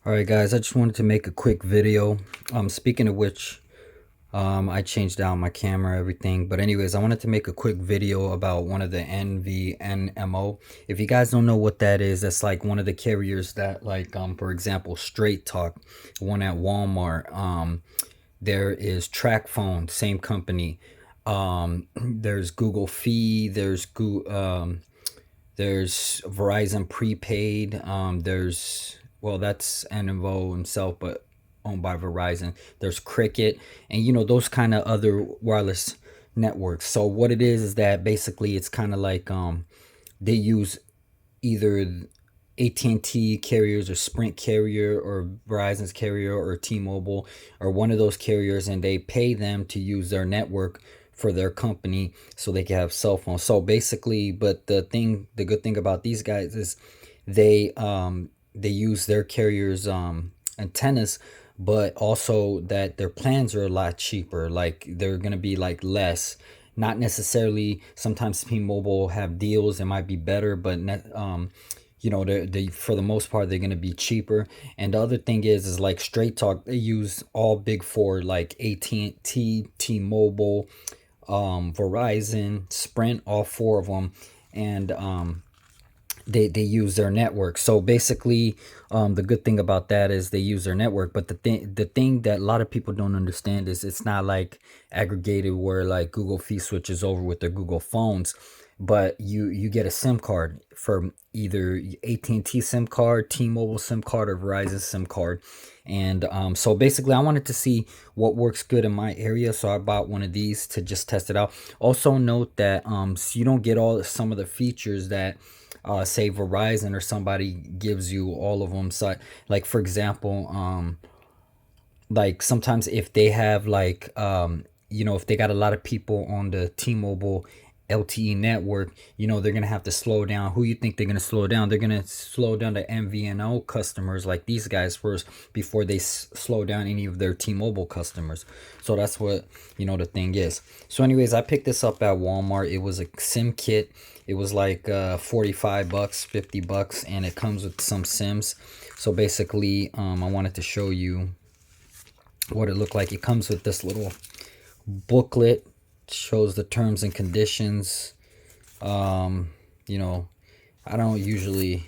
All right, guys, I just wanted to make a quick video. Speaking of which, I changed out my camera, everything. But anyways, I wanted to make a quick video about one of the MVNO. If you guys don't know what that is, that's like one of the carriers that, like, for example, Straight Talk, one at Walmart. There is Track Phone, same company. There's Google Fee. There's Verizon Prepaid. Well, that's NVO himself, but owned by Verizon. There's Cricket, and those kind of other wireless networks. So what it is that basically it's kind of like they use either AT&T carriers or Sprint carrier or Verizon's carrier or T-Mobile or one of those carriers, and they pay them to use their network for their company so they can have cell phones. So basically, but the good thing about these guys is they use their carriers antennas, but also that their plans are a lot cheaper. Like they're gonna be like less. Not necessarily. Sometimes T-Mobile have deals that might be better, but they for the most part they're gonna be cheaper. And the other thing is like Straight Talk. They use all big four like AT&T, T-Mobile, Verizon, Sprint, all four of them, and they use their network. So basically, the good thing about that is they use their network. But the thing that a lot of people don't understand is it's not like aggregated where like Google Fee switches over with their Google phones, but you get a SIM card for either AT&T SIM card, T-Mobile SIM card, or Verizon SIM card. And so basically, I wanted to see what works good in my area, so I bought one of these to just test it out. Also note that so you don't get some of the features that say Verizon or somebody gives you all of them. So like for example, like sometimes if they have like if they got a lot of people on the T-Mobile LTE network, they're gonna have to slow down. Who you think they're gonna slow down? They're gonna slow down the MVNO customers like these guys first before they slow down any of their T-Mobile customers. So that's what the thing is. So anyways, I picked this up at Walmart. It was a SIM kit. It was like 45 bucks, 50 bucks, and it comes with some SIMs. So basically, I wanted to show you what it looked like. It comes with this little booklet, shows the terms and conditions. um you know I usually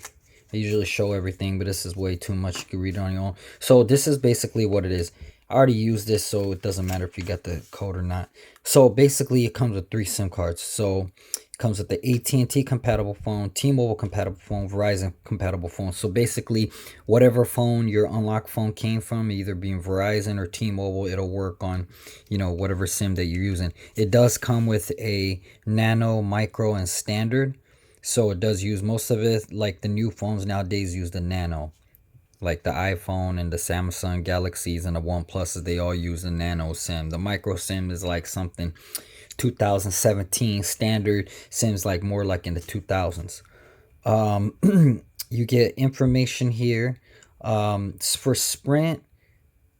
show everything, but this is way too much. You can read it on your own. So this is basically what it is. I already used this, so it doesn't matter if you got the code or not. So basically, it comes with 3 SIM cards. So it comes with the AT&T compatible phone, T-Mobile compatible phone, Verizon compatible phone. So basically, whatever phone your unlocked phone came from, either being Verizon or T-Mobile, it'll work on, whatever SIM that you're using. It does come with a nano, micro, and standard. So it does use most of it. Like the new phones nowadays use the nano, like the iPhone and the Samsung Galaxies and the OnePluses, they all use the nano SIM. The micro SIM is like something 2017. Standard SIMs like more like in the 2000s. You get information here. For Sprint,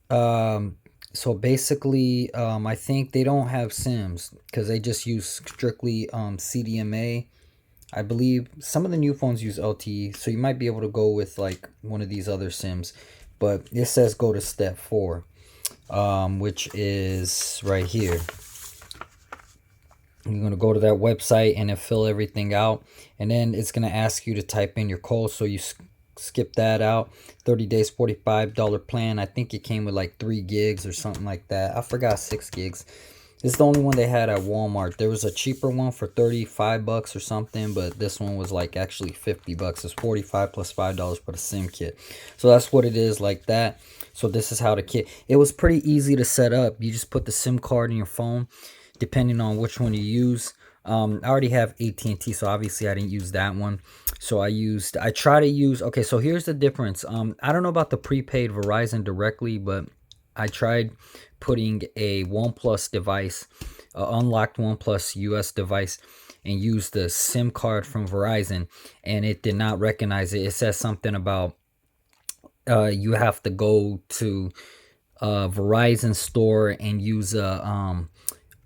so basically, I think they don't have SIMs because they just use strictly CDMA. I believe some of the new phones use LTE, so you might be able to go with like one of these other SIMs. But it says go to step 4, which is right here. You're going to go to that website and then fill everything out. And then it's going to ask you to type in your code. So you skip that out. 30 days, $45 plan. I think it came with like 3 gigs or something like that. I forgot, 6 gigs. This is the only one they had at Walmart. There was a cheaper one for 35 bucks or something, but this one was like actually 50 bucks. It's 45 plus $5 for the SIM kit. So that's what it is, like that. So this is how the kit. It was pretty easy to set up. You just put the SIM card in your phone, depending on which one you use. I already have AT&T, so obviously I didn't use that one. So I try to use, okay, so here's the difference. I don't know about the prepaid Verizon directly, but I tried putting a OnePlus device, unlocked OnePlus US device, and used the SIM card from Verizon, and it did not recognize it. It says something about you have to go to Verizon store and use a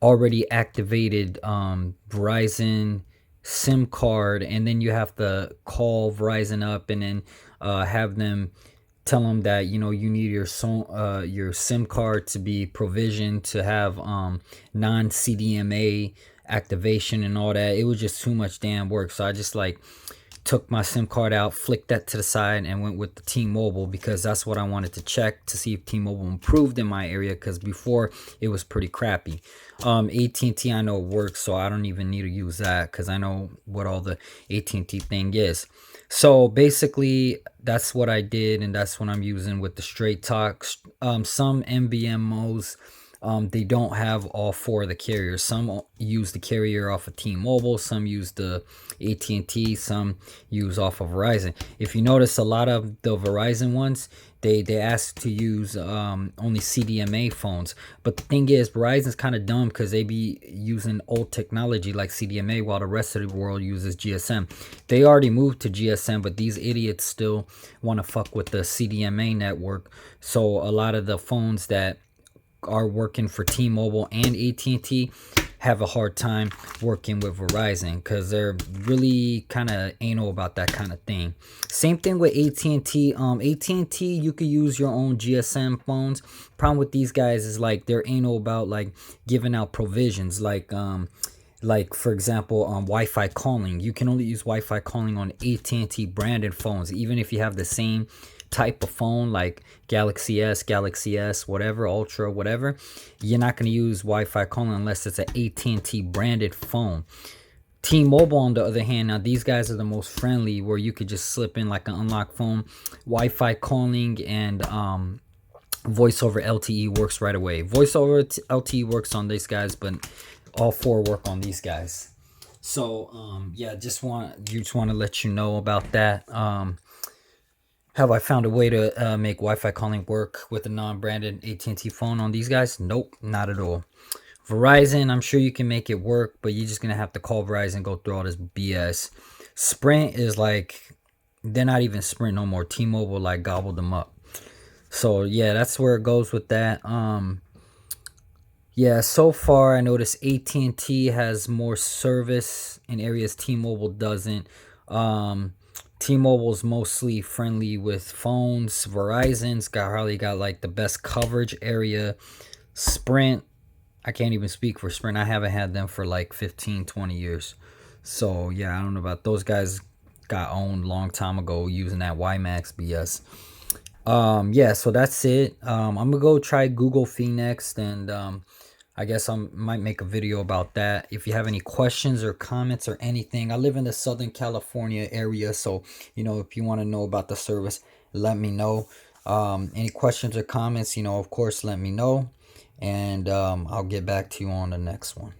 already activated Verizon SIM card, and then you have to call Verizon up and then have them tell them that, you know, you need your SIM card to be provisioned to have non CDMA activation and all that. It was just too much damn work, so I just like took my SIM card out, flicked that to the side, and went with the T-Mobile, because that's what I wanted to check to see if T-Mobile improved in my area, because before it was pretty crappy. AT&T, I know it works, so I don't even need to use that because I know what all the AT&T thing is. So basically, that's what I did, and that's what I'm using with the Straight Talk. Some MVNOs, they don't have all four of the carriers. Some use the carrier off of T-Mobile, some use the AT&T, some use off of Verizon. If you notice, a lot of the Verizon ones, they ask to use only CDMA phones. But the thing is, Verizon's kind of dumb because they be using old technology like CDMA while the rest of the world uses GSM. They already moved to GSM, but these idiots still want to fuck with the CDMA network. So a lot of the phones that are working for T-Mobile and AT&T have a hard time working with Verizon because they're really kind of anal about that kind of thing. Same thing with AT&T. AT&T, you could use your own GSM phones. Problem with these guys is like they're anal about like giving out provisions, like for example, Wi-Fi calling. You can only use Wi-Fi calling on AT&T branded phones, even if you have the same type of phone like Galaxy S, whatever, Ultra, whatever. You're not going to use Wi-Fi calling unless it's an AT&T branded phone. T-Mobile, on the other hand, now these guys are the most friendly, where you could just slip in like an unlocked phone. Wi-Fi calling and voice over LTE works right away. Voice over LTE works on these guys, but all four work on these guys. So yeah, just want to let you know about that. Have I found a way to make Wi-Fi calling work with a non-branded AT&T phone on these guys? Nope, not at all. Verizon, I'm sure you can make it work, but you're just going to have to call Verizon and go through all this BS. Sprint is like, they're not even Sprint no more. T-Mobile like gobbled them up. So yeah, that's where it goes with that. Yeah, so far I noticed AT&T has more service in areas T-Mobile doesn't. T-Mobile's mostly friendly with phones. Verizon's probably got like the best coverage area. Sprint, I can't even speak for Sprint. I haven't had them for like 15, 20 years. So yeah, I don't know about those guys. Got owned long time ago using that WiMAX BS. Yeah, so that's it. I'm gonna go try Google Fee next, and I guess I might make a video about that. If you have any questions or comments or anything, I live in the Southern California area, so you know, if you want to know about the service, let me know. Any questions or comments, you know, of course, let me know, and I'll get back to you on the next one.